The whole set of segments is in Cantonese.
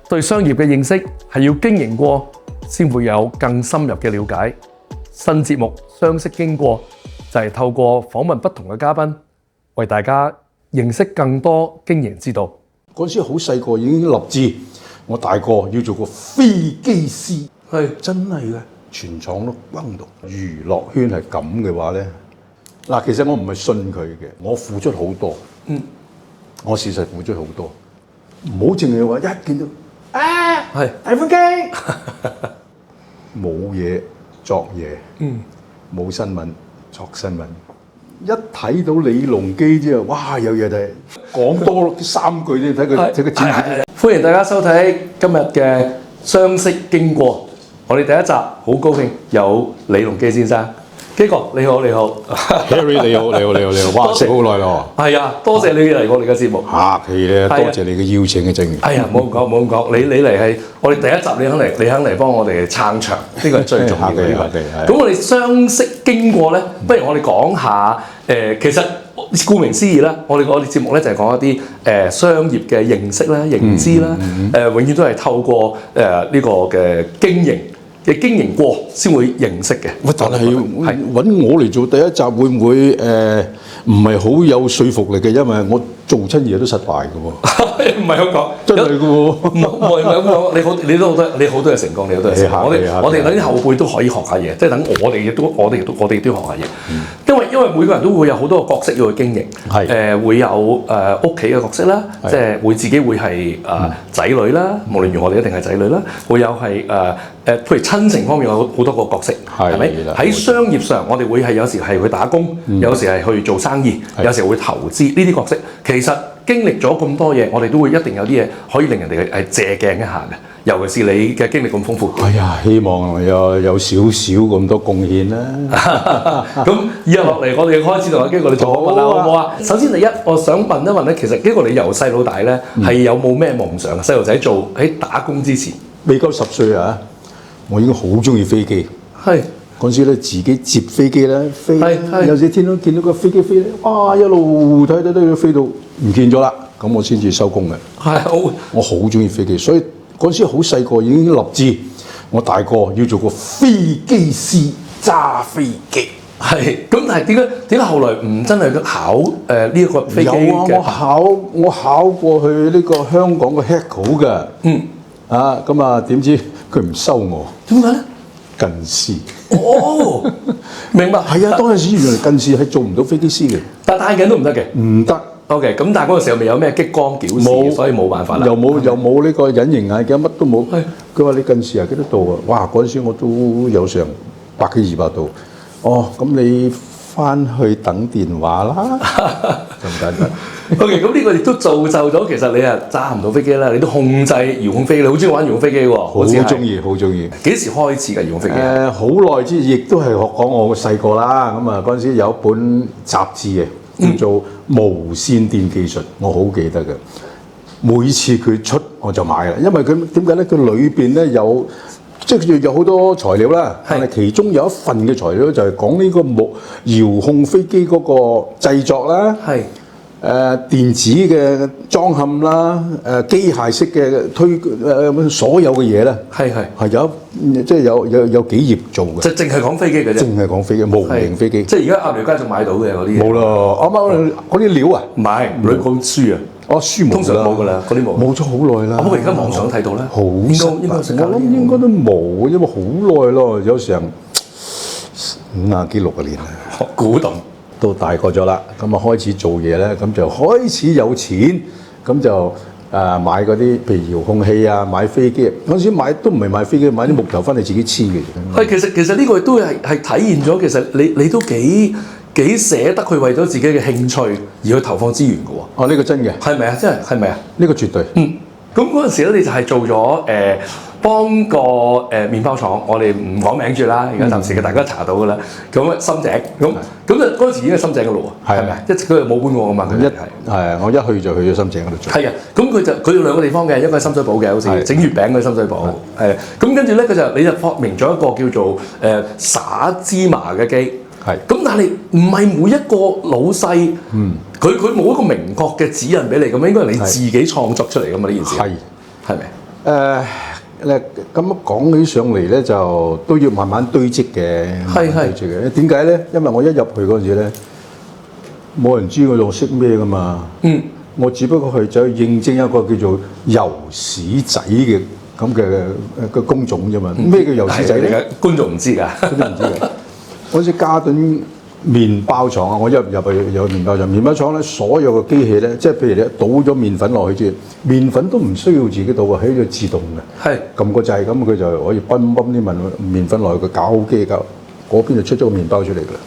對商業嘅認識係要經營過，先會有更深入嘅了解。新節目相識經過就係透過訪問不同嘅嘉賓，為大家認識更多經營之道。嗰時好細個已經立志，我大個要做個飛機師。係真係嘅，全廠都轟動。娛樂圈係咁嘅話咧，嗱，其實我唔係信佢嘅，我付出好多。我事實付出好多，唔好淨係話一見到係大風機，冇嘢作嘢，冇新聞作新聞。一睇到李龍基之後，哇！有嘢睇，講多3句先睇佢睇個剪片。歡迎大家收睇今日嘅相識經過。我哋第一集好高興有李龍基先生。基哥你好，你好 ，Harry 你好，你好，你好，你好，哇！識好耐咯。係啊，多謝你嚟我哋嘅節目。客氣咧，多謝你嘅邀請嘅正。哎呀，唔好咁講，唔好咁講。你嚟係我哋第一集，你肯嚟幫我哋撐場，呢個係最重要嘅。咁我哋相識經過咧，不如我哋講下其實顧名思義啦，我哋節目咧就係講一啲商業嘅認識啦、認知啦，永遠都係透過呢個嘅經營過先會認識嘅。喂，但係揾我嚟做第一集會唔會唔係好有說服力嘅？因為我做親嘢都失敗嘅喎。唔係咁講，真係嘅喎。唔係咁講，你好多嘢成功，你好多嘢成功。我哋等啲後輩都可以學下嘢，即係等我哋亦都學下嘢。因為每個人都會有好多個角色要去經營。會有屋企嘅角色啦，即係會自己會係仔女啦。無論如何，我哋一定係仔女啦。會有係譬如親情方面有好多個角色，係咪？喺商業上，我哋會係有時係去打工，有時係去做生意，有時會投資呢啲角色。其實經歷咗咁多嘢，我哋都會一定有啲嘢可以令人哋係借鏡一下嘅。尤其是你嘅經歷咁豐富。哎呀，希望有少少咁多貢獻啦。咁以後落嚟，我哋開始同阿基哥你做訪問啦，好唔好啊？首先第一，我想問一問咧，其實基哥你由細到大咧係有冇咩夢想啊？細路仔做喺打工之前，未夠10歲啊！我已經好中意飛機。係嗰時咧，自己接飛機咧，飛有時天都見到個飛機飛咧，哇！一路睇都飛到唔見咗啦，咁我先至收工嘅。係，我好中意飛機，所以嗰時好細個已經立志，我大個要做個飛機師，揸飛機。係，咁但係點解後來唔真係考呢一個飛機嘅？有啊，我考過去呢個香港嘅 HECO 嘅。咁啊，點知佢唔收我？點解咧？近視。哦，明白。係啊，當陣時原來近視係做唔到飛機師嘅。但戴眼鏡都唔得嘅。唔得。OK， 咁但係嗰個時候未有咩激光矯視，所以冇辦法啦。又冇呢個隱形眼鏡，乜都冇。佢話你近視係幾多度啊？哇！嗰陣時我都有成100幾200度。哦，咁你翻去等電話啦，就咁簡單。OK， 咁呢個亦都造就咗，其實你啊揸唔到飛機啦，你都控制遙控飛機，你好中意玩遙控飛機喎。好中意，好中意。幾時開始嘅遙控飛機？好耐之前，亦都係講我細個啦。咁啊，嗰陣時有一本雜誌嘅，叫做《無線電技術》，我好記得嘅。每次佢出我就買啦，因為佢點解咧？佢裏邊咧即係有好多材料啦，但係其中有一份嘅材料就係講呢個遙控飛機嗰個製作啦，電子嘅裝嵌啦，機械式嘅所有嘅嘢咧，係有即係有幾頁做嘅，就淨係講飛機嘅啫，淨係講飛機，模型飛機，即係而家鴨寮街仲買到嘅嗰啲嘢，冇咯，啱啱嗰啲料啊，唔係嗰本書啊。書冇通常冇㗎啦，嗰啲冇咗好耐啦。不過而家網上睇到咧，應該我諗應該都冇，因為好耐咯，有成50幾60年啦。古董都大個咗啦，咁啊開始做嘢咧，咁就開始有錢，咁就買嗰啲譬如遙控器啊，買飛機。嗰陣時買都唔係買飛機，買啲木頭翻嚟自己黐嘅。其實呢個都係體現咗，其實你都幾捨得去為咗自己嘅興趣而去投放資源嘅喎。哦，呢個真嘅。係咪啊？真係咪啊？呢個絕對。咁嗰陣時咧，你就係做咗幫個麵包廠，我哋唔講名住啦，而家暫時嘅大家查到㗎啦。咁深井咁啊，嗰陣時已經係深井嘅路喎，係咪啊？一直佢冇搬過㗎嘛，佢係我一去就去咗深井嗰度做。係啊，咁佢有2個地方嘅，一個係深水埗嘅，好似整月餅嗰啲深水埗。係咁跟住咧，你就發明咗一個叫做撒芝麻嘅機。咁但係唔係每一個老細，佢冇一個明確嘅指引俾你，咁應該係你自己創作出嚟㗎嘛？呢件事係咪？咁講起上嚟咧，就都要慢慢堆積嘅。係堆積嘅。點解咧？因為我一入去嗰陣時咧，冇人知我仲識咩噶嘛。我只不過係走去應徵一個叫做油屎仔嘅咁嘅工種啫嘛。咩叫油屎仔咧？觀眾唔知㗎，觀眾唔知㗎。嗰時嘉頓麵包廠啊，我一入去有麵包廠。麵包廠咧，所有嘅機器咧，即係譬如你倒咗麵粉落去啫，麵粉都唔需要自己倒啊，喺度自動嘅。係撳個掣，咁佢就可以泵啲麵粉落去個攪機攪，嗰邊就出咗個麵包出嚟㗎啦。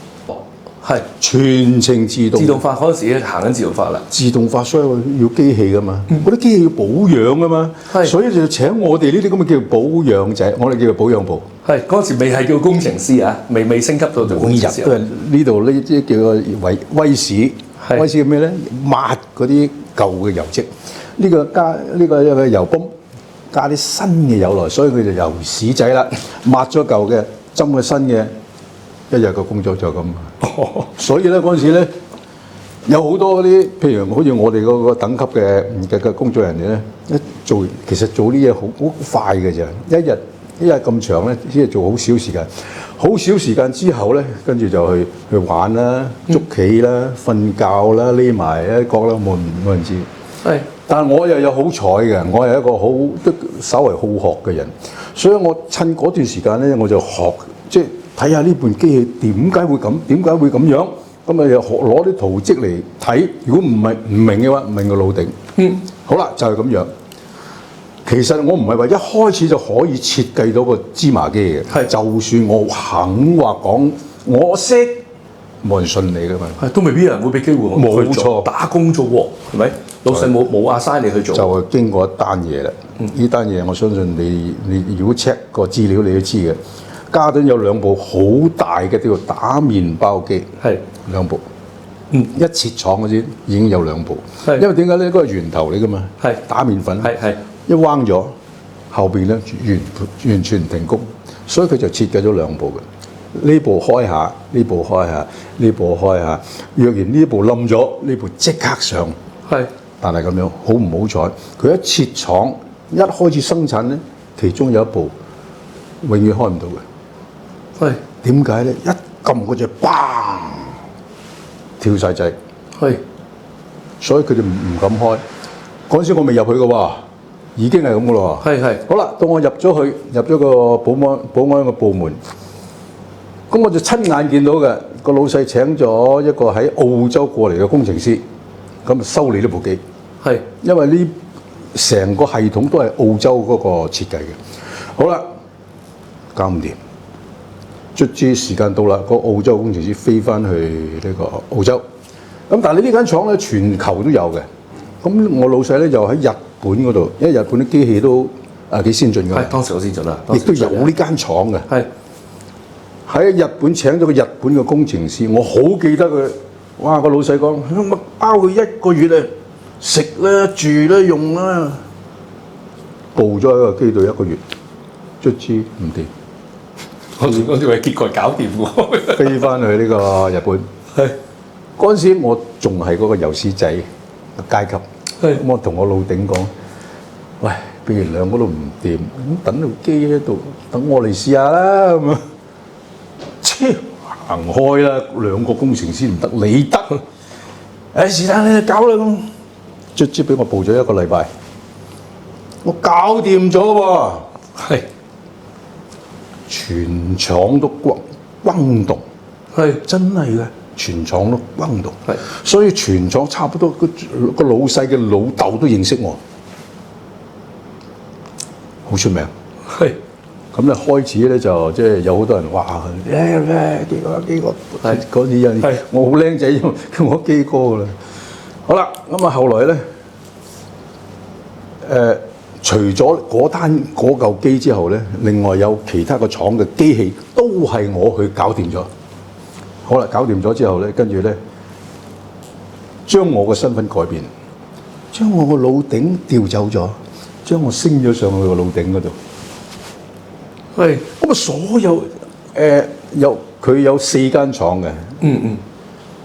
係全程自動。自動化嗰陣時行緊自動化啦。自動化所以要機器㗎嘛，嗰啲機器要保養㗎嘛，所以就請我哋呢啲咁嘅叫保養仔，我哋叫做保養部。係嗰陣時未係叫工程師啊，未升級到做工程師。都係呢度呢啲叫做威士，威士叫咩咧？抹嗰啲舊嘅油漬，呢個加呢個一個油泵，加啲新嘅油來，所以佢就油屎仔啦。抹咗舊嘅，斟個新嘅，一日嘅工作就咁。所以咧嗰陣時咧，有好多嗰啲，譬如好似我哋嗰個等級嘅工作人員咧，其實做啲嘢好快嘅啫，一日咁長咧，先係做好少時間。好少時間之後咧，跟住就去玩啦、捉棋啦、瞓覺啦、匿埋一角啦，冇人知。係，但係我又有好彩嘅，我係一個都稍為好學嘅人，所以我趁嗰段時間咧，我就學即係睇下呢盤機器點解會咁，點解會咁樣，咁啊又攞啲圖蹟嚟睇。如果唔明嘅話，問個老頂。好啦，就係咁樣。其實我唔係話一開始就可以設計到個芝麻機嘅，係就算我肯話講我識，冇人信你噶嘛，係都未必有人會俾機會我去做，冇錯，打工做喎，係咪？老細冇assign你去做，就係經過一單嘢啦。呢單嘢我相信你如果 check 個資料你都知嘅。嘉頓有兩部好大嘅叫做打麵包機，係兩部。一設廠嗰陣已經有兩部，因為點解咧？嗰個源頭嚟噶嘛，係打麵粉，係一彎咗，後邊咧完全停工，所以佢就設計咗兩部嘅。呢部開下，呢部開下，呢部開下。若然呢部冧咗，呢部即刻上。係，但係咁樣好唔好彩？佢一設廠一開始生產咧，其中有一部永遠開唔到嘅。係點解咧？一撳嗰隻 bang 跳晒掣，係，所以佢哋唔敢開。嗰陣時我未入去嘅喎，已經係咁嘅咯喎。係。好啦，到我入咗個保安嘅部門，咁我就親眼見到嘅個老細請咗一個喺澳洲過嚟嘅工程師，咁修理呢部機。係，因為呢成個系統都係澳洲嗰個設計嘅。好啦，搞唔掂。卒之時間到啦，個澳洲工程師飛翻去呢個澳洲。咁但係你呢間廠咧，全球都有嘅。咁我老細咧就喺日本嗰度，因為日本啲機器都幾先進㗎。係當時好先進啦，亦都有呢間廠嘅。係喺日本請咗個日本嘅工程師，我好記得佢。哇！個老細講，乜包佢1個月啊，食啦、住啦、用啦，報咗喺個機度1個月，卒之唔掂。我哋為結果搞掂喎，飛翻去呢個日本。係嗰陣時，我仲係嗰個油屎仔階級。係咁，我同我老頂講：喂，譬如兩個都唔掂，咁等部機喺度，等我嚟試下啦。咁啊，行開啦！兩個工程師唔得，你得。誒，是但你搞啦咁，卒之俾我報咗1個禮拜，我搞掂咗喎。係。全廠都轟動，係真係嘅，全廠都轟動，係，所以全廠差不多個老細嘅老豆都認識我，好出名，係。咁咧開始咧就即係有好多人話基哥，係嗰啲人，係我好僆仔，叫我基哥㗎啦。好啦，咁啊後來咧，除咗嗰嚿機之後咧，另外有其他個廠嘅機器都係我去搞掂咗。好啦，搞掂咗之後咧，跟住咧將我個身份改變，將我個老頂調走咗，將我升咗上去個老頂嗰度。係咁啊！所有佢有4間廠嘅，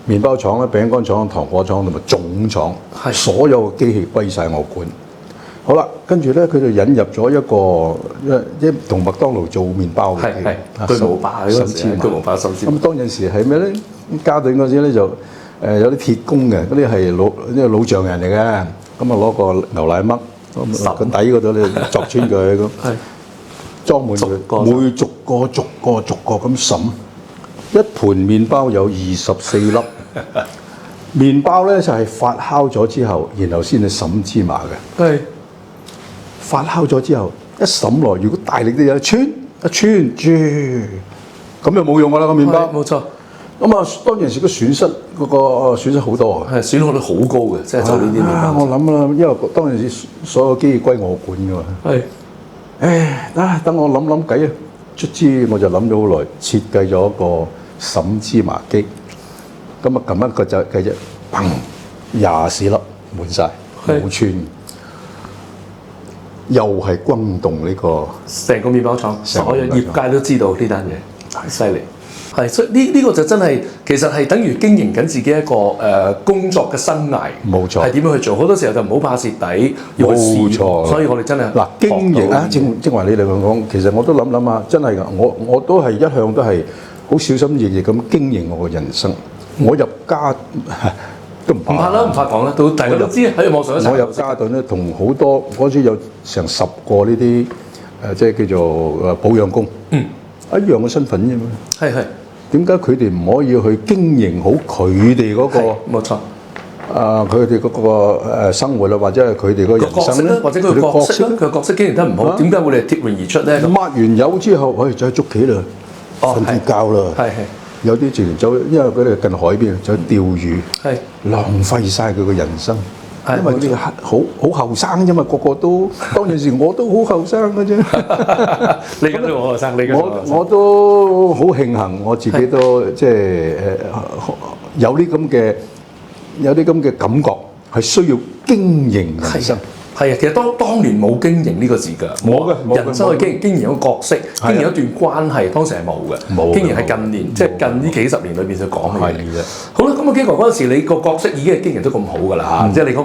麵包廠啦、餅乾廠、糖果廠同埋總廠，係所有機器歸晒我管。好啦。跟住咧佢就引入咗一同麥當勞做麵包嘅，巨無霸嗰陣時，巨無霸手指。咁當陣時係咩咧？加隊嗰時咧就有啲鐵工嘅，嗰啲係老匠人嚟嘅，咁啊攞個牛奶嘜個底嗰度咧鑿穿佢咁，裝滿佢，每逐個咁審，一盤麵包有24粒。麵包咧就係發酵咗之後，然後先至滲芝麻嘅。係發酵咗之後，一滲落，如果大力啲有一穿，咁就冇用㗎啦個麵包。冇錯。咁啊，當陣時個損失損失好多係損耗率好高嘅，即係做呢啲麵包。我諗啦，因為當陣時所有機器歸我管㗎嘛。係。等我諗計啊，卒之我就諗咗好耐，設計咗一個滲芝麻機。咁啊，撳一個就計啫，砰，24粒滿晒，冇穿，又係轟動呢個成個麵包廠，所有業界都知道呢單嘢，係犀利。係，所以呢個就真係其實係等於經營緊自己一個工作嘅生涯。冇錯。係點樣去做？好多時候就唔好怕蝕底，要去試。冇錯。所以我哋真係嗱經營啊，正話你哋講，其實我都諗下，真係㗎，我都係一向都係好小心翼翼咁經營我嘅人生。我入家都唔怕啦，唔怕講啦，到大家都知喺網上。我入嘉頓咧，同好多嗰陣有成10個呢啲即係叫做保養工，一樣嘅身份啫嘛。係。點解佢哋唔可以去經營好佢哋嗰個？冇錯。佢哋嗰個生活啦，或者係佢哋嗰個人生咧，或者佢嘅角色咧，佢嘅角色經營得唔好，點解會哋脫穎而出咧？抹完油之後，就去捉棋啦，瞓啲覺啦。係。有啲直情走，因為佢哋近海邊，走去釣魚，浪費晒佢嘅人生。因為佢哋好後生啫嘛，個個都當陣時我都好後生嘅啫。你咁都好後生，我都好慶幸，我自己都即係有啲咁嘅感覺，係需要經營人生。係啊，其實當年冇經營呢個字㗎，冇嘅，人生去經營一個角色，經營一段關係，當時係冇嘅。經營係近年，即係近呢幾十年裏邊就講嘅嘢。好啦，咁啊基哥嗰陣時，你個角色已經係經營得咁好㗎啦，即係你嗰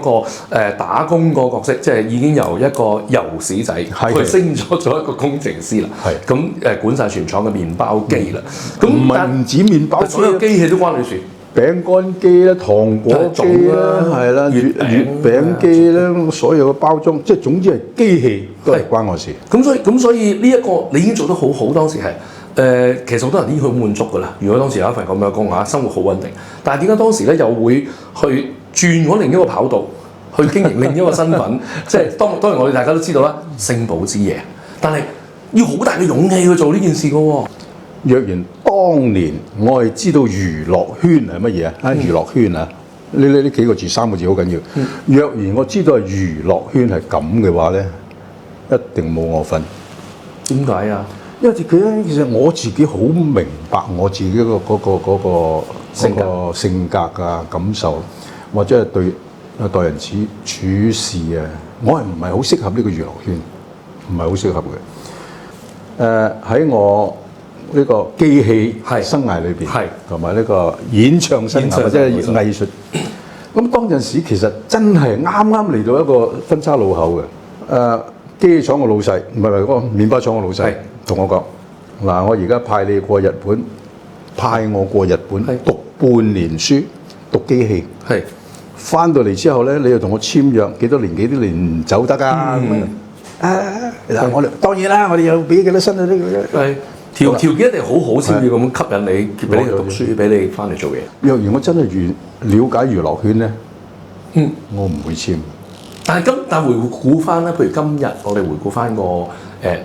個打工個角色，即係已經由一個油屎仔去升咗做一個工程師啦。咁管晒全廠嘅麵包機啦。咁唔止麵包機，所有機器都關你事。餅乾機啦、糖果機啦，係啦，月餅機啦，所有嘅包裝，即係總之係機器都係關我事。咁所以呢一個你已經做得好好，當時係其實好多人已經好滿足㗎啦。如果當時有一份咁樣嘅工嚇，生活好穩定。但係點解當時咧又會去轉咗另一個跑道，去經營另一個身份？即係當然我哋大家都知道啦，星寶之夜，但係要好大嘅勇氣去做呢件事㗎喎。若然當年我係知道娛樂圈係乜嘢啊？娛樂圈啊，呢幾個字3個字好緊要。若然我知道係娛樂圈係咁嘅話咧，一定冇我份。點解啊？因為其實我自己好明白我自己嗰個性格啊、感受，或者係待人處事啊，我係唔係好適合呢個娛樂圈，唔係好適合嘅。喺我呢個機器生涯裏邊，同埋呢個演唱生涯或者係藝術，咁當陣時其實真係啱啱嚟到一個分岔路口嘅。機器廠嘅老細，唔係嗰個麵包廠嘅老細，同我講：嗱，我而家派你過日本，派我過日本讀半年書，讀機器。翻到嚟之後咧，你又同我簽約，幾多年唔走得㗎？嗱，我哋當然啦，我哋有俾幾多薪啊？呢個條件一定好好先至咁吸引你，俾你讀書，俾你翻嚟做嘢。若然我真係了解娛樂圈咧，我唔會簽。但回顧翻咧，譬如今日我哋回顧翻個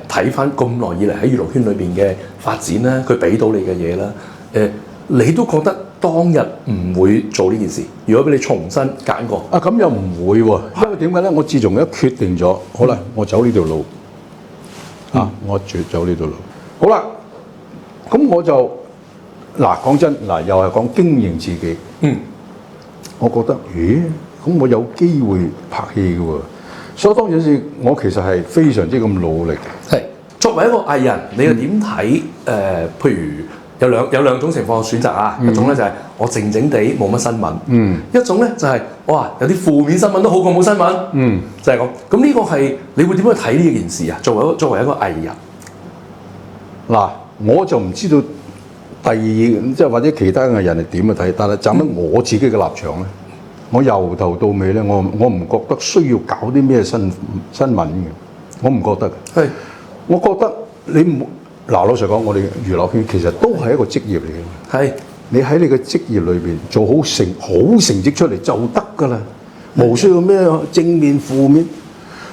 睇翻咁耐以嚟喺娛樂圈裏邊嘅發展咧，佢俾到你嘅嘢啦，你都覺得當日唔會做呢件事？如果俾你重新揀過，咁又唔會喎，因為點解咧？我自從一決定咗，好啦，我走呢條路，我走呢條路，好啦。咁我就講真又係講經營自己。我覺得咁我有機會拍戲嘅喎，所以當陣時我其實係非常之咁努力。係作為一個藝人，你又點睇？譬如有兩種情況選擇啊，一種咧就係我靜靜地冇乜新聞，一種咧就係哇有啲負面新聞都好過冇新聞，就係咁。咁呢個係你會點樣去睇呢件事啊？作為一個藝人，嗱，我就唔知道第二即係或者其他嘅人係點去睇，但係站喺我自己嘅立場咧，我由頭到尾咧，我唔覺得需要搞啲咩新聞嘅，我唔覺得嘅。係，我覺得你唔嗱老實講，我哋娛樂圈其實都係一個職業嚟嘅。係，你喺你嘅職業裏邊做好成績出嚟就得㗎啦，無需要咩正面負面。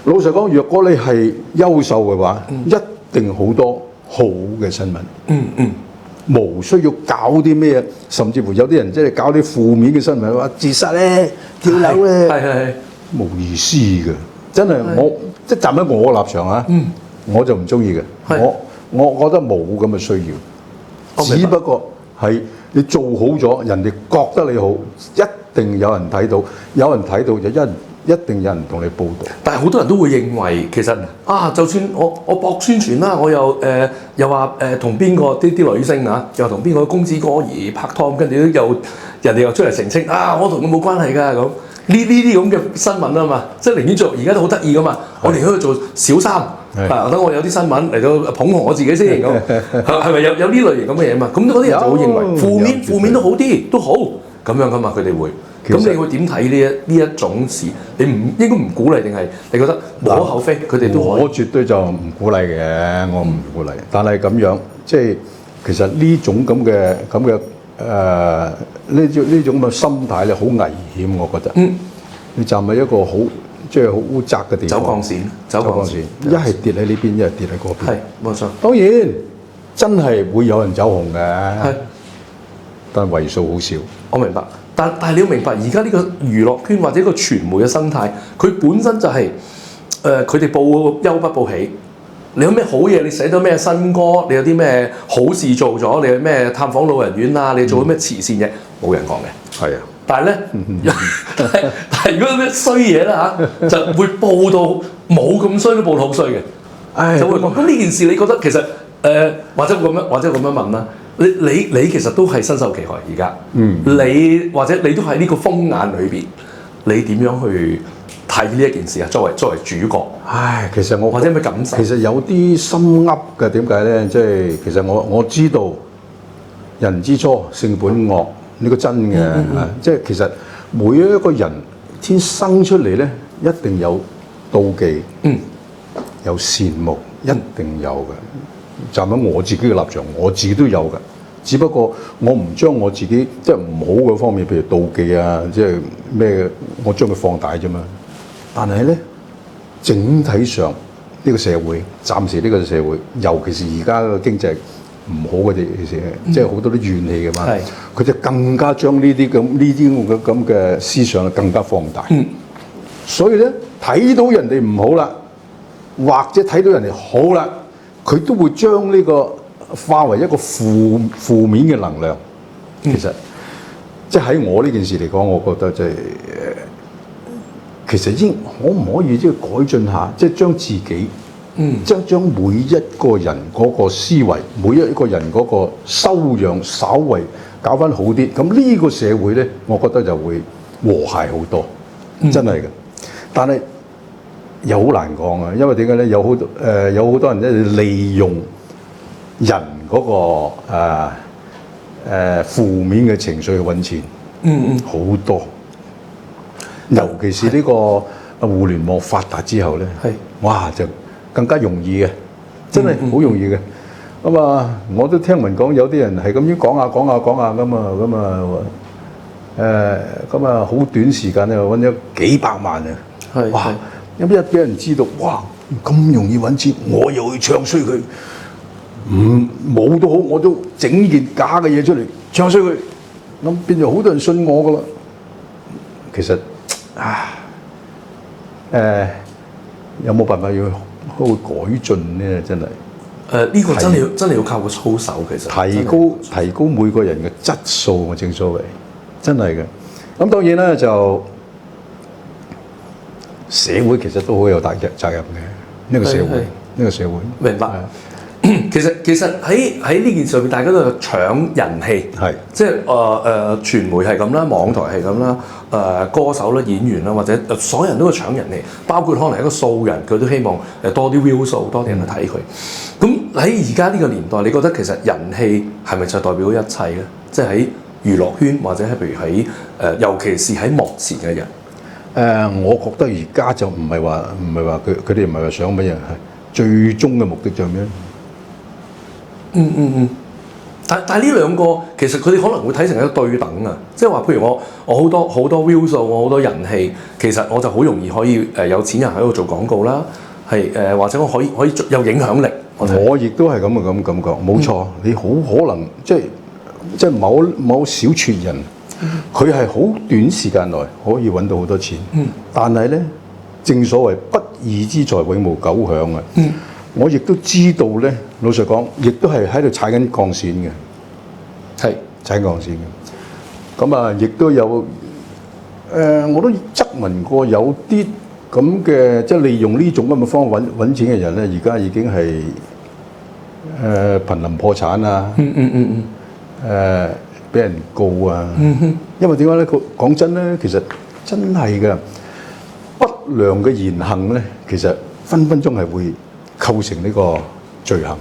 老實講，若果你係優秀嘅話，一定好多好嘅新聞。無需要搞啲咩，甚至乎有啲人即係搞啲負面嘅新聞，話自殺咧、跳樓咧，係冇意思嘅。真係我即係站喺我嘅立場啊，我就唔中意嘅。我覺得冇咁嘅需要，只不過係你做好咗，人哋覺得你好，一定有人睇到，有人睇到就一定有人同你報導。但係好多人都會認為其實啊，就算我博宣傳啦，我又話同邊個啲女星啊，又同邊個公子哥兒拍拖，跟住又人哋又出嚟澄清啊，我同佢冇關係㗎咁。呢啲咁嘅新聞啊嘛，即係寧願做而家都好得意㗎嘛，我寧願去做小三。等我有啲新聞嚟到捧紅我自己先咁，係咪有呢類型咁嘅嘢嘛？咁嗰啲人就會認為負面都好啲，都好咁樣噶嘛，佢哋會。咁你會點睇呢一種事？你唔應該唔鼓勵定係你覺得無可厚非？佢哋都可以。我絕對就唔鼓勵嘅，我唔鼓勵。但係咁樣即係其實呢種咁嘅呢種嘅心態咧，好危險，我覺得。你站喺一個好即係好窄嘅地方，走鋼線，一係跌喺呢邊，一係跌喺嗰邊。係冇錯。當然真係會有人走紅嘅，但係為數好少。我明白，但係你要明白，而家呢個娛樂圈或者個傳媒嘅生態，佢本身就係佢哋報憂不報喜。你有咩好嘢？你寫到咩新歌？你有啲咩好事做咗？你有咩探訪老人院啊？你做咗咩慈善嘢？冇人講嘅。係啊。但係咧，但係如果有咩衰嘢啦嚇，就會報到冇咁衰都報到好衰嘅，就會講。咁呢件事你覺得其實或者咁樣問啦，你其實都係身受其害而家。你或者你都喺呢個風眼裏邊，你點樣去睇呢一件事啊？作為主角，其實我或者有咩感受？其實有啲心噏嘅，點解咧？即係其實我知道人之初性本惡。呢個真嘅，即係其實每一個人天生出嚟咧，一定有妒忌，有羨慕，一定有嘅。站喺我自己嘅立場，我自己都有嘅。只不過我唔將我自己即係唔好嘅方面，譬如妒忌啊，即係咩，我將佢放大啫嘛。但係咧，整體上呢個社會，暫時呢個社會，尤其是而家嘅經濟唔好嘅嘢，即係好多啲怨氣嘅嘛，佢就更加將呢啲咁嘅思想更加放大。所以咧，睇到人哋唔好啦，或者睇到人哋好啦，佢都會將呢個化為一個負面嘅能量。其實即係喺我呢件事嚟講，我覺得即係其實可唔可以即係改進下，即係將自己。將每一個人嗰個思維，每一個人嗰個修養稍為搞翻好啲，咁呢個社會咧，我覺得就會和諧好多，真係嘅。但係又好難講啊，因為點解咧？有好多人咧利用人嗰個負面嘅情緒去揾錢，好多。尤其是呢個互聯網發達之後咧，哇就〜更加容易嘅，真係好容易嘅。咁我都聽聞講有啲人係咁樣講下咁啊，好短時間咧揾咗幾百萬啊！哇！一俾人知道，哇咁容易揾錢，我又去唱衰佢，冇都好，我都整件假嘅嘢出嚟唱衰佢，咁變咗好多人信我噶啦。其實有冇辦法要去改進咧？真係呢個真係要靠個操守，其實提高每個人嘅質素，我正所謂真係嘅。咁當然啦，就社會其實都好有責任嘅。呢個社會，明白。其實喺呢件事上面，大家都有搶人氣，係即係傳媒係咁啦，網台係咁啦，歌手啦、演員啦，或者所有人都會搶人氣，包括可能一個素人，佢都希望多啲 view 數，多啲人去睇佢。咁喺而家呢個年代，你覺得其實人氣係咪就代表一切咧？即係喺娛樂圈或者係譬如喺尤其是喺幕前嘅人。我覺得而家就唔係話佢哋唔係話想乜嘢，係最終嘅目的就係咩？但係呢兩個其實佢哋可能會睇成一個對等啊，即係話譬如我好多 view 數，我好多人氣，其實我就好容易可以有錢人喺度做廣告啦，係或者我可以有影響力。我亦都係咁嘅感覺，冇錯。你好可能即係某小撮人，佢係好短時間內可以揾到好多錢，但係咧正所謂不義之財永無久享啊！我亦都知道咧，老實講，亦都係喺度踩緊鋼線嘅，係踩鋼線嘅。咁啊，亦都有我都質問過有啲咁嘅，即係利用呢種咁嘅方法揾錢嘅人咧，而家已經係瀕臨破產啊！俾人告啊！因為點解咧？講真咧，其實真係嘅不良嘅言行咧，其實分分鐘係會構成呢個罪行，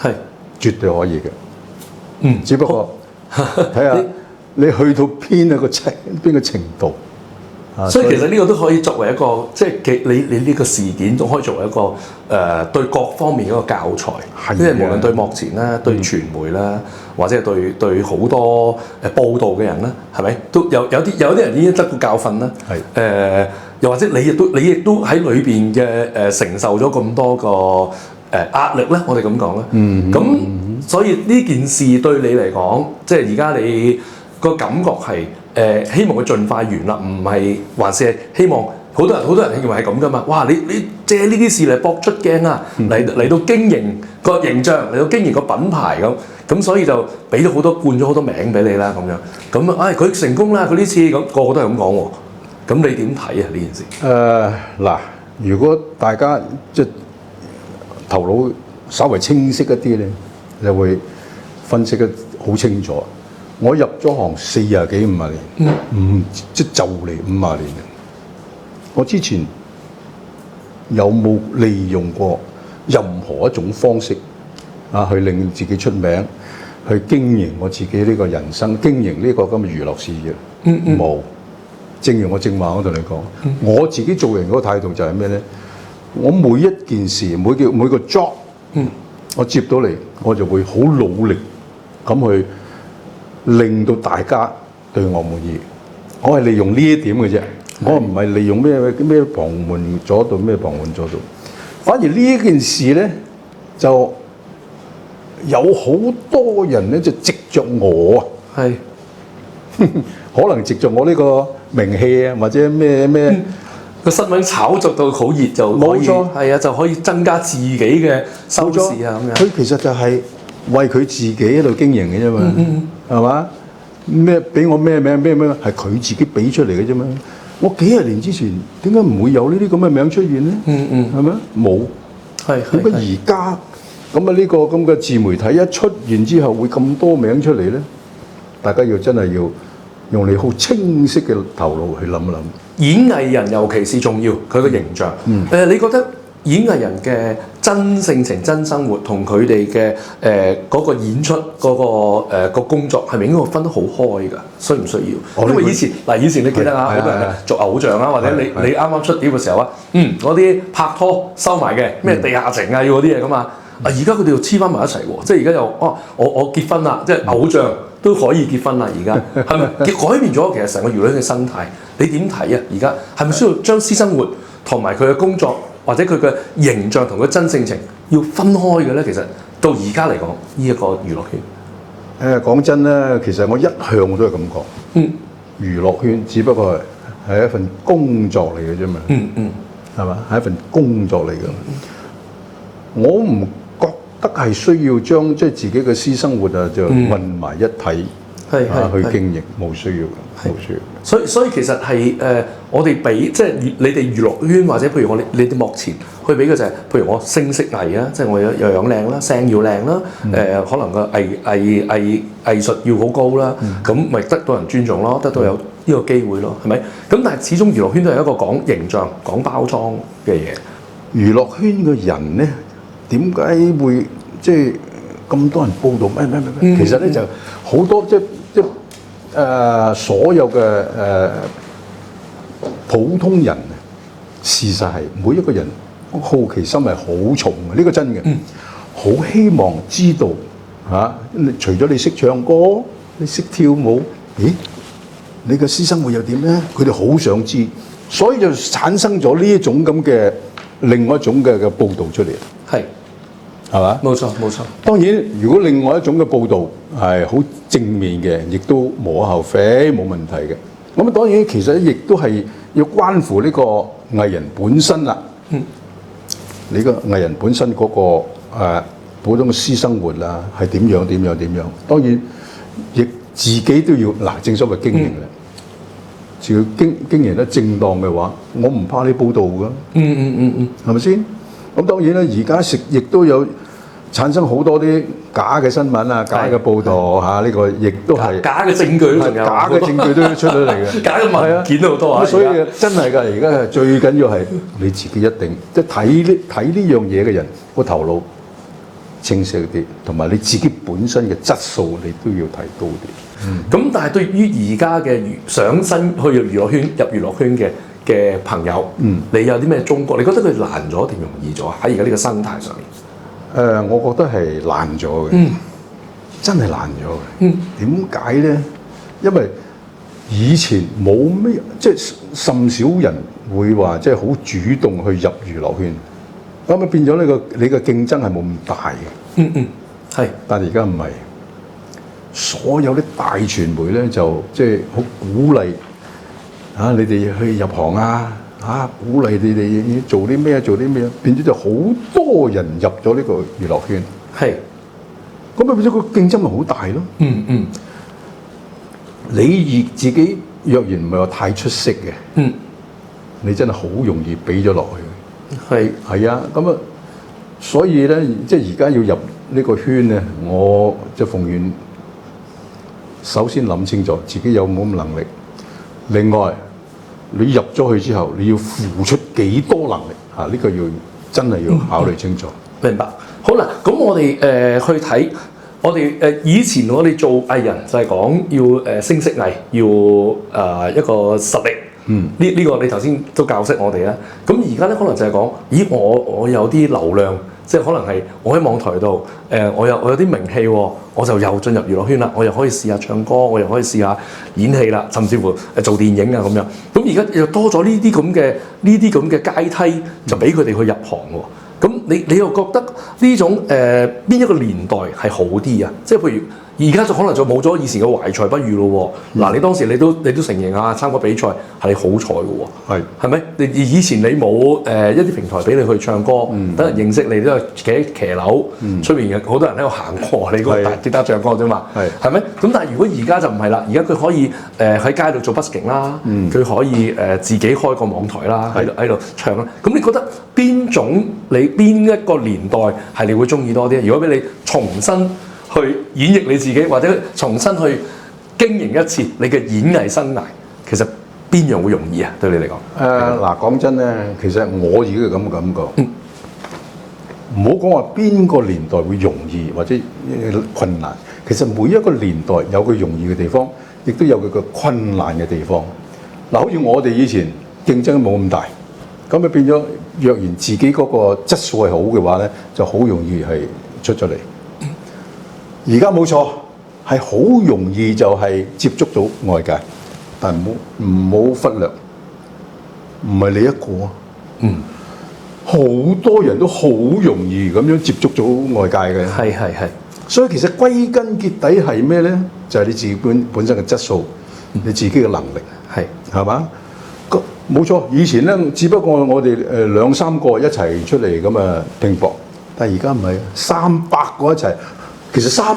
係絕對可以嘅。只不過睇下你去到邊個程度。所以其實呢個都可以作為一個，即係你呢個事件都可以作為一個對各方面一個教材，即係無論對幕前啦、對傳媒啦，或者係對好多報道嘅人啦，係咪都有啲人已經得到教訓啦？係又或者你亦都喺裏邊嘅承受咗咁多個壓力咧，我哋咁講啦。咁所以呢件事對你嚟講，即係而家你個感覺係。希望佢盡快完啦，唔係還是係希望好多人認為係咁噶嘛？哇！你借呢啲事嚟搏出鏡啊，嚟到經營個形象，嚟到經營個品牌咁，所以就俾咗好多冠咗好多名俾你啦咁樣。咁佢成功啦，佢呢次咁個個都係咁講喎。咁你點睇啊呢件事？嗱，如果大家即係頭腦稍為清晰一啲咧，就會分析得好清楚。我入咗行40幾50年，即係就嚟50年。我之前有冇利用過任何一種方式去令自己出名，去經營我自己呢個人生，經營呢個咁嘅娛樂事業？冇。正如我正話我同你講，我自己做人嗰個態度就係咩咧？我每一件事，每個 job，我接到嚟，我就會好努力咁去。令到大家對我滿意，我係利用呢一點嘅啫，我唔係利用咩旁門左道咩旁門左道，反而呢件事咧就有好多人咧就藉着我啊，可能藉着我呢個名氣啊，或者咩個新聞炒作到好熱就冇錯，係啊，就可以增加自己嘅收視啊咁樣。佢其實就係為佢自己喺度經營嘅啫嘛。係嘛？咩俾我咩名咩係佢自己俾出嚟嘅啫嘛？我幾十年之前點解唔會有呢啲咁嘅名出現咧？係咪？冇。係。點解而家咁啊？呢個咁嘅自媒體一出現之後，會咁多名出嚟咧？大家真係要用你好清晰嘅頭腦去諗一諗。演藝人尤其是重要，佢個形象。你覺得演藝人嘅真性情、真生活同佢哋嘅嗰個演出個工作係咪應該分得好開㗎？需唔需要？因為以前你記得啊，好多人做偶像啊，或者你啱啱出碟嘅時候啊，嗰啲拍拖收埋嘅咩地下情啊，要嗰啲嘢㗎嘛。而家佢哋又黐翻埋一齊喎，即係而家又我結婚啦，即係偶像都可以結婚啦。而家係咪改變咗其實成個娛樂圈嘅生態？你點睇啊？而家係咪需要將私生活同埋佢嘅工作？或者佢嘅形象同佢真性情要分開嘅咧，其實到而家嚟講，呢一個娛樂圈，講真咧，其實我一向都係咁講。娛樂圈只不過係一份工作嚟嘅啫嘛。係嘛？係一份工作嚟嘅。我唔覺得係需要將即係自己嘅私生活就混埋一體。去經營，冇需要嘅，冇需要。所以其實係我哋俾即係你哋娛樂圈或者譬如你哋目前去俾嘅就係，譬如我聲色藝啊，即係我有樣靚啦，聲要靚啦，可能個藝術要好高啦，咁咪得到人尊重咯，得到有呢個機會咯，係咪？咁但係始終娛樂圈都係一個講形象、講包裝嘅嘢。娛樂圈嘅人咧，點解會即係咁多人報導咩？其實咧就好多即所有嘅普通人，事實係每一個人好奇心係好重嘅，呢個真嘅。好希望知道嚇，除咗你識唱歌，你識跳舞，咦？你嘅私生活又點咧？佢哋好想知，所以就產生咗呢一種咁嘅另外一種嘅報導出嚟。係嘛？冇錯。當然，如果另外一種嘅報導係好正面嘅，亦都無可厚非，冇問題嘅。咁當然其實亦都係要關乎呢個藝人本身啦。你個藝人本身嗰個普通嘅私生活啊，係點樣？當然，亦自己都要嗱，正所謂經營啦。只要經營得正當嘅話，我唔怕你報導㗎。係咪先？咁當然啦，而家亦都有產生好多啲假嘅新聞啊、假嘅報導嚇，呢個亦都係假嘅證據都仲有，假嘅證據都出咗嚟嘅，假嘅文件都好多啊。所以真係㗎，而家係最緊要係你自己一定即係睇呢樣嘢嘅人個頭腦清晰啲，同埋你自己本身嘅質素你都要提高啲。咁但係對於而家嘅上身去入娛樂圈嘅朋友，你有啲咩忠告？你覺得佢難咗定容易咗喺而家呢個生態上面？我覺得係難咗嘅，真係難咗嘅。點解咧？因為以前冇咩，即係甚少人會話即係好主動去入娛樂圈，咁啊變咗你嘅競爭係冇咁大嘅。係。但係而家唔係，所有啲大傳媒咧就即係好鼓勵你哋去入行啊！鼓勵你哋做啲咩，變咗就好多人入咗呢個娛樂圈。係，咁啊變咗個競爭咪好大咯。你自己若然唔係話太出色嘅，你真係好容易俾咗落去。係啊，咁啊，所以咧，即係而家要入呢個圈咧，我即係奉勸，首先諗清楚自己有冇咁能力，另外。你入咗去之後，你要付出幾多能力嚇？呢個真係要考慮清楚。明白。好啦，咁我哋去睇，我哋以前我哋做藝人就係講要聲色藝，要一個實力。呢個你頭先都教識我哋啦。咁而家咧可能就係講，咦我有啲流量。即係可能係我喺網台度，我有啲名氣喎，我就又進入娛樂圈啦，我又可以試下唱歌，我又可以試下演戲啦，甚至乎做電影啊咁樣。咁而家又多咗呢啲咁嘅階梯，就俾佢哋去入行喎。咁你又覺得呢種邊一個年代係好啲啊？即係譬如。而家就可能就冇咗以前嘅懷才不遇咯喎。嗱，你當時你都承認啊，參加比賽係你好彩嘅喎。係咪？以前你冇一啲平台俾你去唱歌，等人認識你都係企喺騎樓出面嘅，好多人喺度行過，你嗰個大吉他唱歌啫嘛。係咪？咁但係如果而家就唔係啦，而家佢可以喺街度做 busking 啦，佢可以自己開個網台啦，喺度唱啦。咁你覺得邊一個年代係你會中意多啲？如果俾你重新去演繹你自己，或者重新去經營一次你嘅演藝生涯，其實邊樣會容易啊？對你嚟講？嗱，講真咧，其實我自己嘅咁嘅感覺，唔好講話邊個年代會容易或者困難。其實每一個年代有佢容易嘅地方，亦都有佢嘅困難嘅地方。嗱，好似我哋以前競爭冇咁大，咁啊變咗，若然自己嗰個質素係好嘅話咧，就好容易係出咗嚟。而家冇錯，係好容易就係接觸到外界，但係唔好忽略，唔係你一個啊，好多人都好容易咁樣接觸到外界嘅。係。所以其實歸根結底係咩咧？就係你自己本身嘅質素，你自己嘅能力，係嘛？冇錯，以前咧，只不過我哋兩三個一齊出嚟咁啊拼搏，但係而家唔係300個一齊。其實300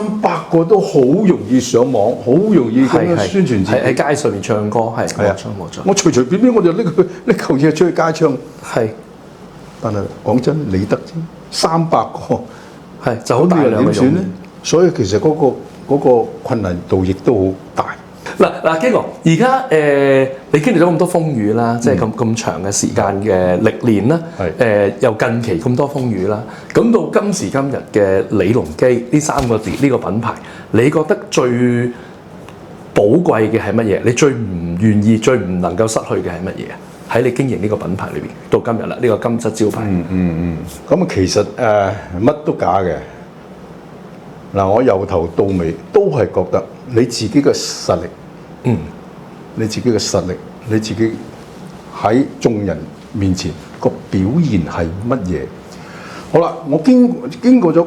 個都好容易上網，好容易咁樣宣傳自己。喺街上面唱歌，係冇錯。我隨便我就拎嚿嘢出去街唱。係，但係講真，你得啫，300個係就好大量嘅用。所以其實嗰個困難度亦都好大。嗱，基哥，而家你經歷咗咁多風雨啦，即係咁長嘅時間嘅歷練啦，又近期咁多風雨啦，咁到今時今日嘅李龍基呢3個字呢個品牌，你覺得最寶貴嘅係乜嘢？你最唔願意、最唔能夠失去嘅係乜嘢？喺你經營呢個品牌裏邊到今日啦，呢個金質招牌。咁其實乜都假嘅。嗱，我由頭到尾都係覺得你自己嘅實力。你自己嘅實力，你自己喺眾人面前個表現係乜嘢？好啦，我經過咗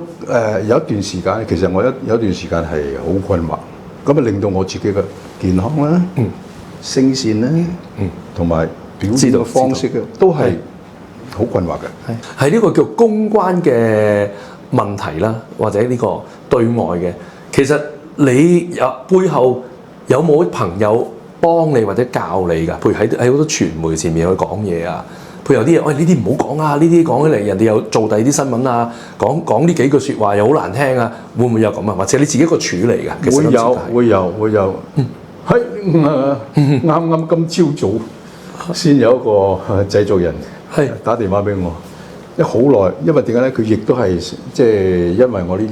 有一段時間，其實我有一段時間係好困惑，咁啊令到我自己嘅健康啦、聲線啦，同埋表現嘅方式嘅都係好困惑嘅。係呢個叫公關嘅問題啦，或者呢個對外嘅，其實你背後有冇朋友幫你或者教你㗎？譬如喺好多傳媒前面去講嘢啊，譬如有啲嘢，喂，呢啲唔好講啊，呢啲講起嚟人哋又做第二啲新聞啊，講呢幾句説話又好難聽啊，會唔會有咁啊？或者你自己一個處理㗎？會有。喺啱今朝早先有一個製作人打電話俾我，好耐，因為點解咧？佢亦都係即係因為我呢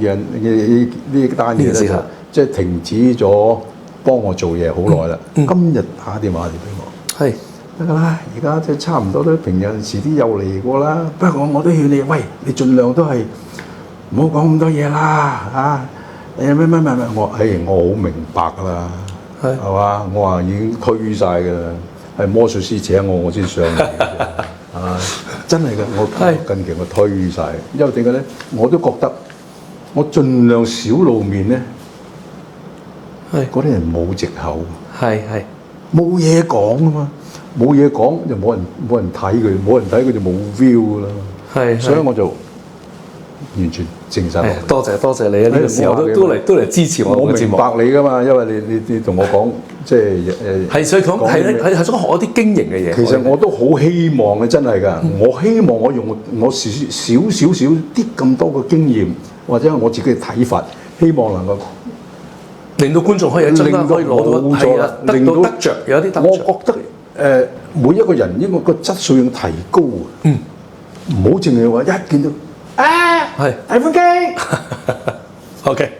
單嘢咧，即係停止咗幫我做嘢好耐啦。今日打電話嚟俾我，得㗎啦，而家即係差唔多都平日時啲又嚟過啦。不過我都勸你，喂，你盡量都係唔好講咁多嘢啦，嚇！咩？我好明白㗎啦，係嘛？我話已經推晒㗎啦，係魔術師請我先上嚟嘅，真係㗎，我近期我推晒，因為點解咧？我都覺得我盡量少露面咧。嗰啲人冇藉口，冇嘢講啊嘛，冇嘢講就冇人睇佢，冇人睇佢就冇 view 啦。所以我就完全靜晒落嚟。多謝你啊！呢個時候都嚟支持我嘅節目。我明白你噶嘛，因為你同我講即係所以講係想學一啲經營嘅嘢。其實我都好希望嘅，真係㗎。我希望我用我少啲咁多嘅經驗，或者我自己嘅睇法，希望能夠令到觀眾可以真係可以攞到得到得着，有啲得着。我覺得每一個人應該個質素要提高啊！唔好淨係話一見到大寬機。OK，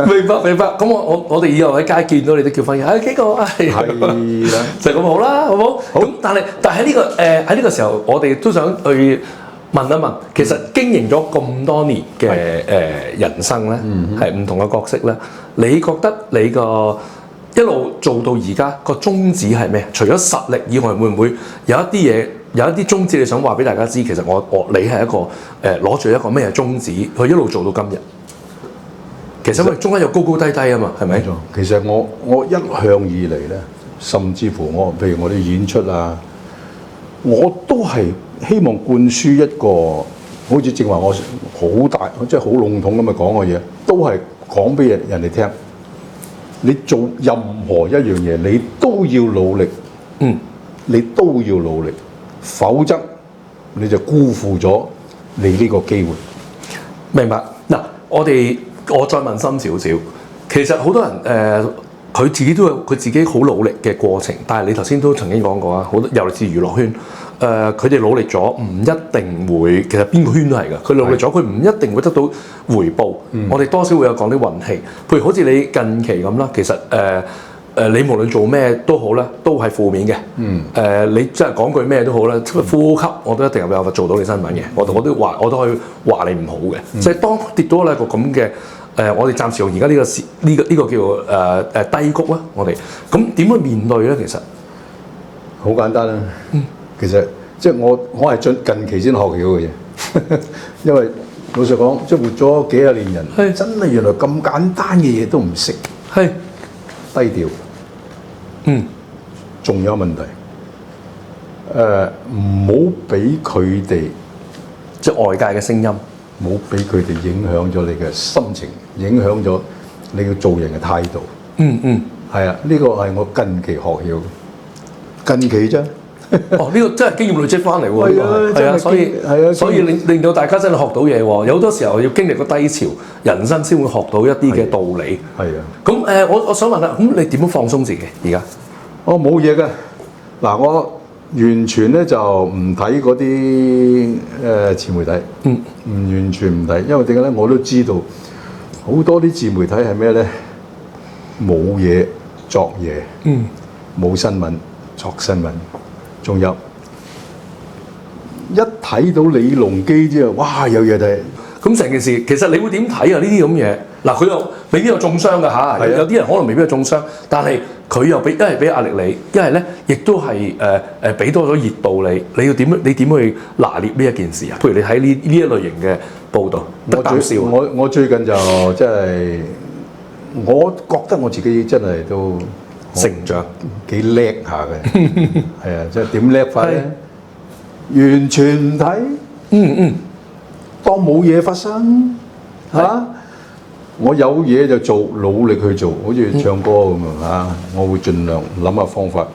明白。咁我哋以後喺街見到你都叫翻嘢，幾個係啦，就咁好啦，好唔好？咁但係喺呢個時候，我哋都想去問一問，其實經營咗咁多年嘅人生咧，係唔同嘅角色咧，你覺得你個一路做到而家個宗旨係咩？除咗實力以外，會唔會有一啲嘢，有一啲宗旨你想話俾大家知？其實你係一個攞住一個咩宗旨去一路做到今日？其實因為中間有高高低低啊嘛，係咪？其實我一向以嚟咧，甚至乎譬如我哋演出啊，我都係希望灌輸一個好似正話我好大即係好籠統咁嘅講嘅嘢，都係講俾人哋聽。你做任何一樣嘢，你都要努力，你都要努力，否則你就辜負咗你呢個機會。明白嗱，我再問深少少，其實好多人佢自己都有佢自己好努力嘅過程，但係你頭先都曾經講過啊，好多尤其是娛樂圈，佢哋努力咗唔一定會，其實邊個圈都係㗎，佢努力咗佢唔一定會得到回報。我哋多少會有講啲運氣，譬如好似你近期咁啦，其實你無論做咩都好啦，都係負面嘅。你真係講句咩都好啦，呼吸我都一定有辦法做到你新聞嘅，我都可以話你唔好嘅。即係當跌到一個咁嘅。我哋暫時用而家呢個叫低谷啦，我哋咁點去面對咧？其實好簡單啦。其實即係我係近期先學到嘅嘢，因為老實講，即係活咗幾廿年人，真係原來咁簡單嘅嘢都唔識，低調。仲有問題，唔好俾佢哋即係外界嘅聲音。冇俾佢哋影響咗你嘅心情，影響咗你嘅做人嘅態度。係啊，呢個係我近期學曉嘅，近期啫。哦，呢個真係經驗累積翻嚟喎，係啊，所以令到大家真係學到嘢喎。有好多時候要經歷個低潮，人生先會學到一啲嘅道理。係啊。咁我想問下，咁你點樣放鬆自己而家？我冇嘢嘅，嗱，我完全咧就唔睇嗰啲自媒體，唔完全唔睇，因為點解咧？我都知道好多啲自媒體係咩咧？冇嘢作嘢，冇新聞作新聞，仲有一睇到李隆基之後，哇，有嘢睇。咁成件事其實你會點睇啊？呢啲咁嘢嗱，佢又未必有中傷㗎嚇，有啲人可能未必有中傷，但係佢又一係俾壓力你，一係咧亦都係俾多咗熱度你，你要點？你點去拿捏呢一件事啊？譬如你睇呢一類型嘅報導，我最近就即係，我覺得我自己真係都成長幾叻下嘅，係啊，即係點叻法咧？完全唔睇，當冇嘢發生嚇。我有嘢就做，努力去做，好似唱歌咁啊嚇！我會盡量諗下方法，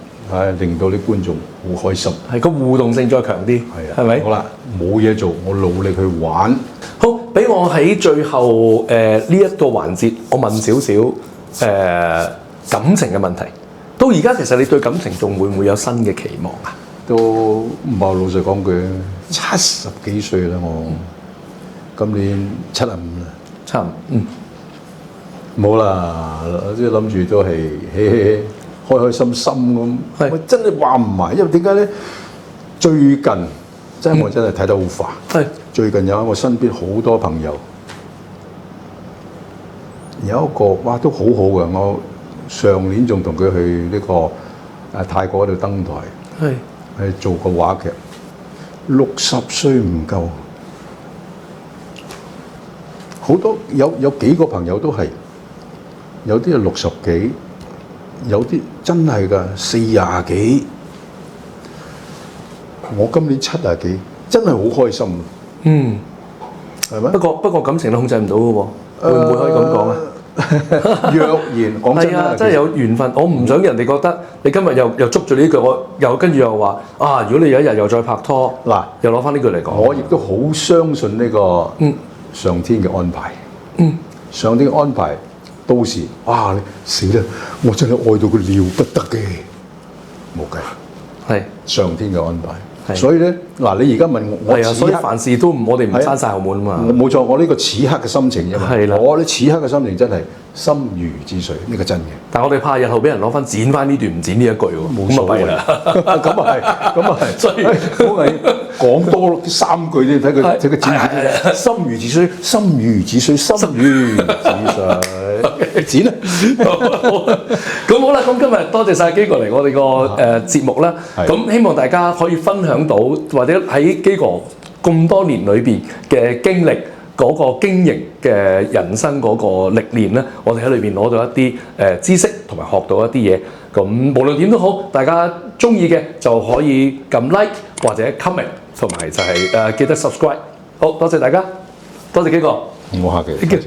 令到啲觀眾好開心。係個互動性再強啲，係咪？好啦，冇嘢做，我努力去玩。好，俾我喺最後呢一個環節，我問少少感情嘅問題。到而家其實你對感情仲會唔會有新嘅期望啊？都唔係老實講句，70幾歲啦我，今年75啦，差唔冇啦，即係諗住都係開開心心咁。我真係話唔埋，因為點解咧？最近我真係睇得好快。最近有喺我身邊好多朋友，有一個哇都好好嘅，我上年仲同佢去呢個泰國嗰度登台，係做個話劇，60歲唔夠，好多有幾個朋友都係。有啲係60幾，有啲真係㗎40幾。我今年70幾，真係好開心。係咪？不過感情都控制唔到嘅喎，會唔會可以咁講啊？若然講真啦，真係有緣分。我唔想人哋覺得你今日又捉住呢句，我又跟住又話啊！如果你有一日又再拍拖，嗱，又攞翻呢句嚟講。我亦都好相信呢個上天嘅安排。上天嘅安排。到時哇！你死啦！我真係愛到佢了不得嘅，冇計，係上天嘅安排。所以咧，嗱，你而家問我，所以凡事都我哋唔閂晒後門啊嘛。冇錯，我呢個此刻嘅心情啫嘛。我呢此刻嘅心情真係心如止水，呢個真嘅。但係我哋怕日後俾人攞翻剪翻呢段，唔剪呢一句喎，冇所謂啦。咁啊係，所以我係講多3句先睇佢剪。心如止水，心如止水，心如止水。剪啦，咁好啦，咁今日多謝晒基哥嚟我哋個節目啦。咁希望大家可以分享到，或者喺基哥咁多年裏邊嘅經歷，嗰個經營嘅人生嗰個歷練咧，我哋喺裏邊攞到一啲知識，同埋學到一啲嘢。咁無論點都好，大家中意嘅就可以撳 like 或者 comment， 同埋就係記得 subscribe。好多謝大家，多謝基哥。我客氣，多謝。